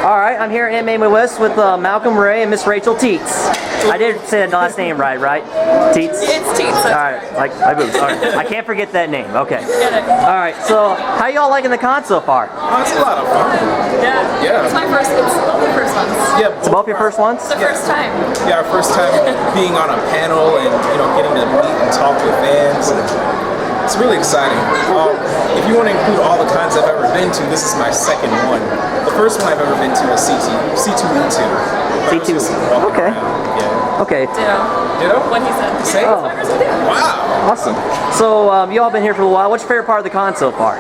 Alright, I'm here at MMA West with Malcolm Ray and Miss Rachel Tietz. I did say the last name right? Tietz? It's Tietz. Alright, like my boobs. Alright. I can't forget that name. Okay. Alright, so how y'all liking the con so far? It's a lot of fun. Yeah. It's both the first ones. Yeah. It's both your first ones? It's the first time. Yeah, our first time being on a panel and getting to meet and talk with fans. It's really exciting. If you want to include all the cons I've ever been to, this is my second one. The first one I've ever been to was C2E2. C2. Okay. Yeah. Okay. Ditto? What he said. Same? Oh. Wow. Awesome. So you all been here for a while. What's your favorite part of the con so far?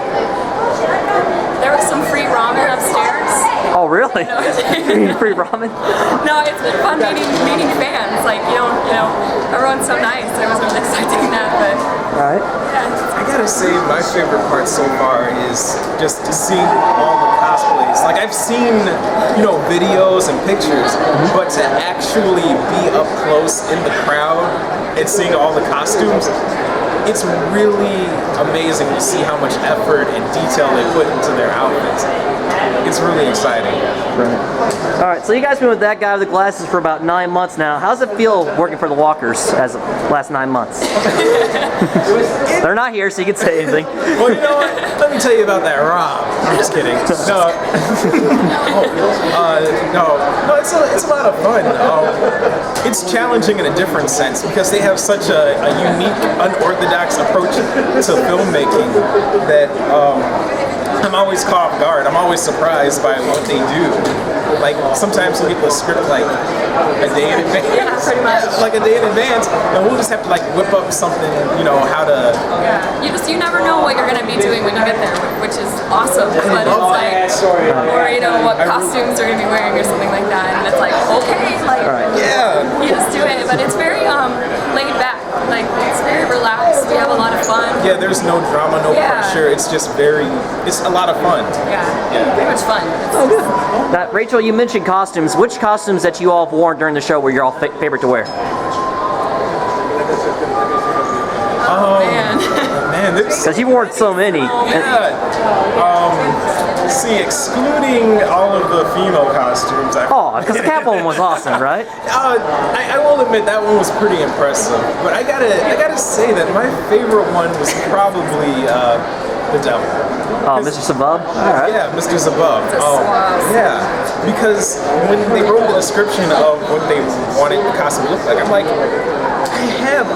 There was some free ramen upstairs. Oh, really? Free ramen? No, it's been fun meeting fans. Like, everyone's so nice. I wasn't expecting that, but Alright. yeah. I gotta say, my favorite part so far is just seeing all the cosplays. Like, I've seen, videos and pictures, but to actually be up close in the crowd and seeing all the costumes, it's really amazing to see how much effort and detail they put into their outfits. It's really exciting. Right. Alright, so you guys been with that guy with the glasses for about 9 months now. How does it feel working for the Walkers as of last 9 months? They're not here, so you can say anything. Well, you know what? Let me tell you about that Rob. I'm just kidding. No, it's a lot of fun. It's challenging in a different sense because they have such a unique, unorthodox approach to filmmaking that I'm always caught off guard. I'm always surprised by what they do. Like, sometimes we'll get the script like a day in advance. Yeah, pretty much. Like a day in advance, and we'll just have to whip up something, how to... Yeah. You never know what you're going to be doing when you get there, which is awesome. But it's like, or what costumes you're going to be wearing or something like that. And it's like, okay, Yeah. You just do it. But it's very laid back. Like, it's very relaxed. We have a lot of fun. Yeah, there's no drama, no pressure. It's just it's a lot of fun. Yeah. Very much fun. Now, Rachel, you mentioned costumes. Which costumes that you all have worn during the show were your all favorite to wear? Man, because you've worn so many. See, excluding all of the female costumes. Because the Cat one was awesome, right? I will admit that one was pretty impressive. But I gotta say that my favorite one was probably the devil. Oh, Mr. Sabub? Alright. Yeah, Mr. Zabub. Yeah, because when they wrote the description of what they wanted the costume to look like, I'm like, I have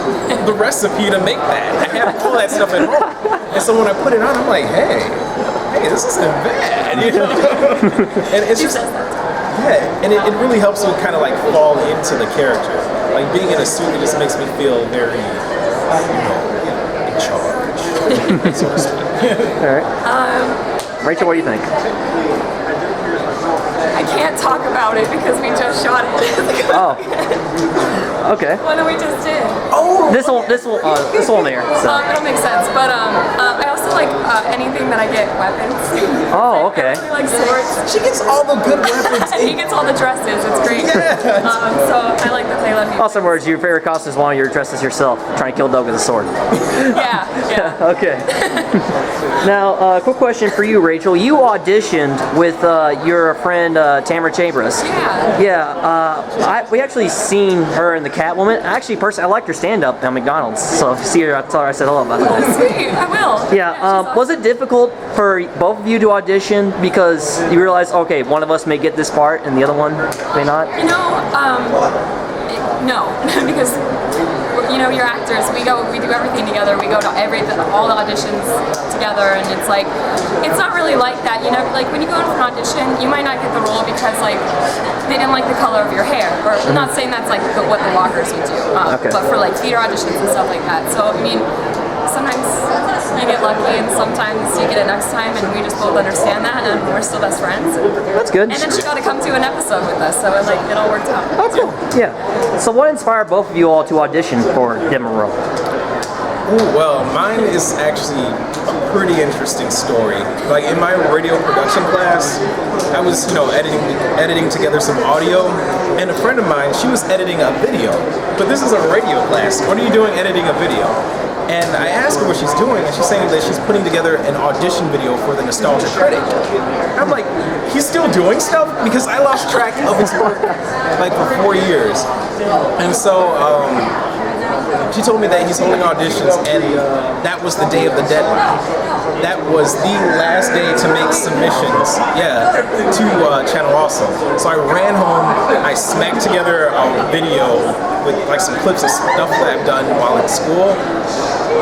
the recipe to make that. I have all that stuff at home. And so when I put it on, I'm like, hey, this isn't bad. And it's just, and it really helps me kind of fall into the character. Like, being in a suit, it just makes me feel very, in charge, so to speak. Alright. Rachel, what do you think? I can't talk about it because we just shot it. Oh. Okay. What we just did. Oh. This won't air. So. It'll make sense. But I also like anything that I get weapons. Oh, okay. I really like swords. She gets all the good weapons. He gets all the dresses. It's great. So I like that they let me. Also, words, your favorite costume is one of your dresses yourself, trying to kill Doug with a sword. Yeah. Okay. Now, quick question for you, Rachel. You auditioned with your friend Tamara Chambers. Yeah. We actually seen her in the Catwoman. Actually, personally, I liked her stand-up at McDonald's. So if you see her, I tell her I said hello about that. Oh, sweet. I will. Yeah. Was it difficult for both of you to audition because you realized, okay, one of us may get this part and the other one may not? No, because you're actors. We do everything together. We go to all the auditions together, and it's not really like that. Like when you go in for an audition, you might not get the role because they didn't like the color of your hair. Or I'm not saying that's what the Walkers would do, but for theater auditions and stuff like that. So sometimes you get lucky, and sometimes you get it next time, and we just both understand that, and we're still best friends. That's good. And then she got to come to an episode with us, so it all worked out. Oh, cool. Yeah. So what inspired both of you all to audition for Demo Roll? Well, mine is actually a pretty interesting story. Like, in my radio production class, I was, editing together some audio, and a friend of mine, she was editing a video. But this is a radio class. What are you doing editing a video? And I asked her what she's doing, and she's saying that she's putting together an audition video for the Nostalgia Critic. I'm like, he's still doing stuff because I lost track of his work like for 4 years. And so she told me that he's holding auditions, and that was the day of the deadline. That was the last day to make submissions, to Channel Awesome. So I ran home, I smacked together a video with like some clips of stuff that I've done while in school,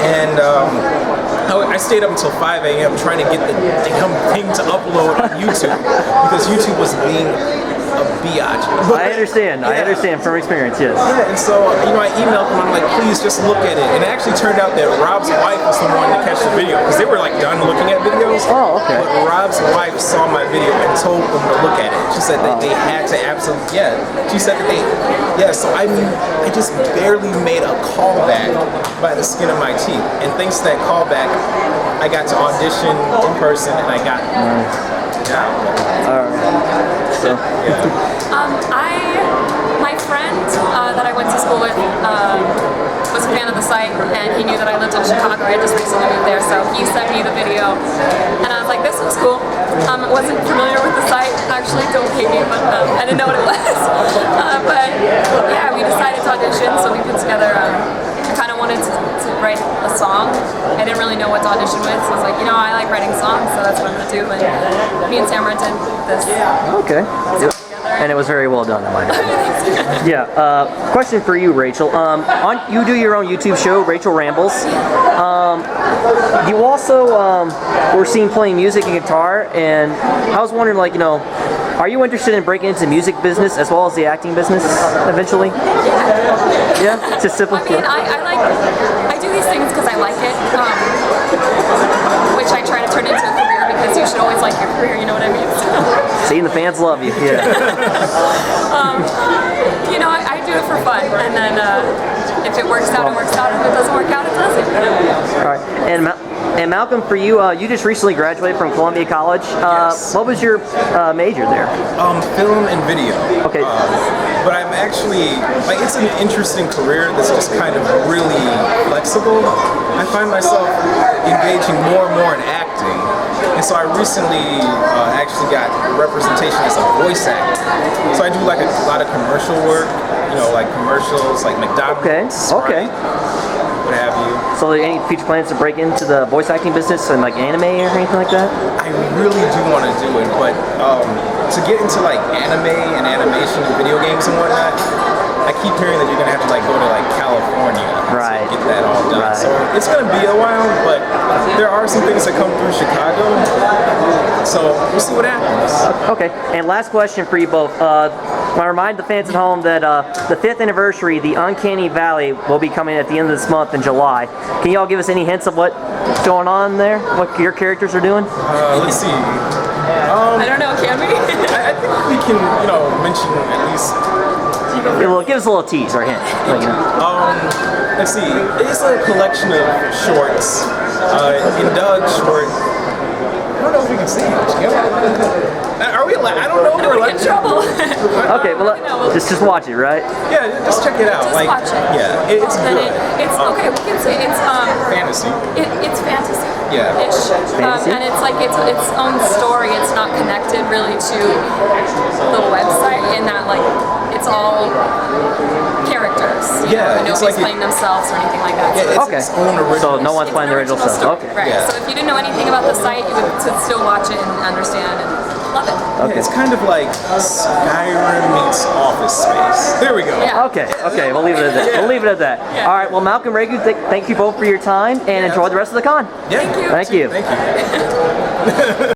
and I stayed up until 5 a.m. trying to get the damn thing to upload on YouTube because YouTube was being a biatch. I understand. I understand from experience. Yes. Yeah, and so I emailed them. I'm like, please just look at it. And it actually turned out that Rob's wife was the one to catch the video because they were like done looking at videos. Oh, okay. But Rob's wife saw my video and told them to look at it. She said that they had to absolutely. She said that they. So I just barely made a callback by the skin of my teeth. And thanks to that callback, I got to audition in person, and I got. So. My friend that I went to school with was a fan of the site, and he knew that I lived in Chicago. I had just recently moved there, so he sent me the video, and I was like, this looks cool. I wasn't familiar with the site, actually, don't hate me, but I didn't know what it was. But yeah, we decided to audition, so we put together, I kind of wanted to write a song. I didn't really know what to audition with, so I was like, I like writing songs, so that's what I'm going to do, and me and Tamara did this. Okay. And it was very well done, in my opinion. Yeah. Question for you, Rachel. You do your own YouTube show, Rachel Rambles. You also were seen playing music and guitar, and I was wondering, are you interested in breaking into the music business as well as the acting business eventually? Yeah. It's just simple. I mean, I do these things because I like it, which I try to turn into a career because you should always like your career. You know what I mean? Seeing the fans love you. Yeah. I do it for fun, and then if it works out, it works out. If it doesn't work out, it doesn't. All right. And Malcolm, for you, you just recently graduated from Columbia College. Yes. What was your major there? Film and video. Okay. But I'm actually, it's an interesting career that's just kind of really flexible. I find myself engaging more and more in acting. And so I recently actually got representation as a voice actor. So I do like a lot of commercial work, like commercials, like McDonald's. Okay. What have you. So any future plans to break into the voice acting business and like anime or anything like that? I really do want to do it, but to get into like anime and animation and video games and whatnot, I keep hearing that you're gonna have to go to California to get that all done. Right. So it's gonna be a while, but there are some things that come through Chicago. So we'll see what happens. Okay. And last question for you both. I want to remind the fans at home that the 5th anniversary, the Uncanny Valley, will be coming at the end of this month in July. Can you all give us any hints of what's going on there? What your characters are doing? Let's see. I don't know, can we? I think we can, mention at least. Give us a little tease or hint. Let's see. It's a collection of shorts. In Doug's short. I don't know if we can see much. Are we allowed? I don't know if we're allowed. In trouble. Okay, well, just watch it, right? Yeah, just check it out. Just watch it. Yeah, it's good. It's okay. We can say it's fantasy. It's fantasy. Yeah. Fantasy? And it's like its own story. It's not connected really to the website in that it's all characters. Nobody's playing themselves or anything like that. Yeah, it's its own original. So no one's playing the original stuff. Okay. Right. Yeah. So if you didn't know anything about the site, you would still watch it and understand and love it. Okay. It's kind of like Skyrim meets Office Space. There we go. Yeah. Okay, we'll leave it at that. We'll leave it at that. Yeah. All right, well, Malcolm, Regu, thank you both for your time, and enjoy the rest of the con. Yeah. Thank you. Thank you. Thank you.